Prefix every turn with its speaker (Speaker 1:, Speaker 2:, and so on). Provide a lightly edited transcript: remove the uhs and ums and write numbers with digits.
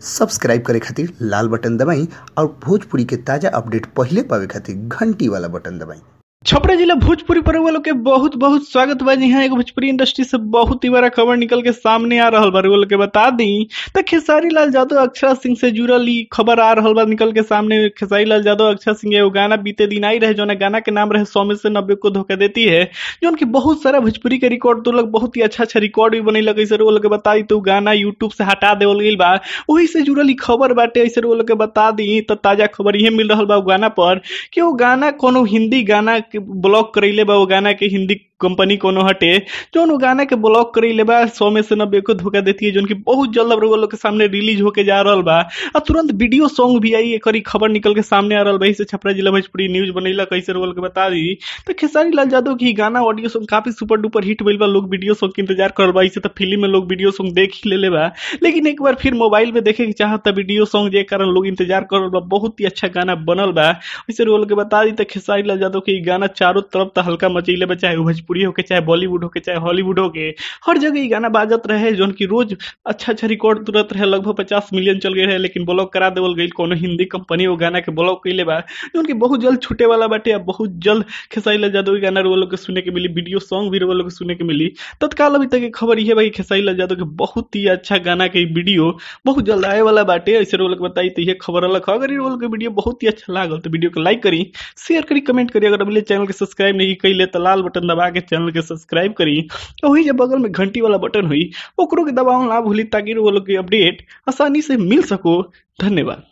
Speaker 1: Subscribe करे खातिर लाल button दबाई और भोजपुरी के ताजा अपडेट पहले पावे खातिर घंटी वाला बटन दबाई।
Speaker 2: छपरा जिला भोजपुरी पर वालों के बहुत बहुत स्वागत बा। जी हाँ, एक भोजपुरी इंडस्ट्री से बहुत ही बड़ा खबर निकल के सामने आ रहा बा। वालों के बता दी तो खेसारी लाल यादव अक्षरा सिंह से जुड़ल ई खबर आ रहा बा निकल के सामने। खेसारी लाल यादव अक्षरा सिंह एगो गाना बीते दिन आई रहे, जो गाना के नाम रहे 100 में से 90 को धोखा देती है, जो उनकी बहुत सारा भोजपुरी के रिकॉर्ड तो लोग बहुत ही अच्छा रिकॉर्ड भी बने लगे। सर वो लोग बता दी तो गाना यूट्यूब से हटा देवल गई बा, वही से जुड़ल ई खबर बाटे। ऐसे वो लोग के बता दी तो ताजा खबर यह मिल रहा बा गाना पर कि वो गाना कोनो हिंदी गाना ब्लॉक करेले बा। वो गाना के हिंदी कंपनी कोनो हटे जो उन गाना के ब्लॉक करेले बा 100 में से 90 को धोखा देती है, जो उनकी बहुत जल्द अब लोग के सामने रिलीज होके जा रहा बा। और तुरंत वीडियो सॉन्ग भी आई, एक खबर निकल के सामने आ रहा बा। इसे छपरा जिला भोजपुरी न्यूज बनैला कैसे रोल के बता दी तो खेसारी लाल यादव की गाना ऑडियो सॉन्ग काफी सुपर डुपर हिट भइल बा। लोग वीडियो सॉन्ग के इंतजार कर बा। इसे तो फिल्म में लोग वीडियो सॉन्ग देख ही ले बा, लेकिन एक बार फिर मोबाइल में देखे के चाहता वीडियो सॉन्ग जे कारण लोग इंतजार कर बा। बहुत ही अच्छा गाना बनल बा। इसे रोल के बता दी तो खेसारी लाल यादव के गाना चारों तरफ तो हल्का मचैले बा, चाहे भोजपुरी होके, चाहे बॉलीवुड होके, चाहे हॉलीवुड होके, हर जगह ये गाना बाजत रहे, जो उनकी रोज अच्छा रिकॉर्ड तुरंत रहे। लगभग 50 मिलियन चल गए रहे, लेकिन ब्लॉक करा देवल गई कोनो हिंदी कंपनी वो गाना के ब्लॉक कैले बा, जो उनकी बहुत जल्द छूटे वाला बाटे। अब बहुत जल्द खेसारी लाल यादव के गाना वो लोग के सुने के मिली, वीडियो सॉन्ग भी वो लोग के सुने के मिली। तत्काल अभी तक खबर यह भाई खेसारी लाल यादव के बहुत ही अच्छा गाना के वीडियो बहुत जल्द आए वाला बाटे। ऐसे वो लोग बताई तो ये खबर अलग। अगर ये लोग के वीडियो बहुत ही अच्छा लागल तो वीडियो को लाइक करी, शेयर करी, कमेंट करी। अगर अभी चैनल के सब्सक्राइब नहीं कैले तो लाल बटन दबा के चैनल के सब्सक्राइब करी, वही जब बगल में घंटी वाला बटन हुई ओकरो के दबाव ना भूली, ताकि वो लोग की अपडेट आसानी से मिल सको। धन्यवाद।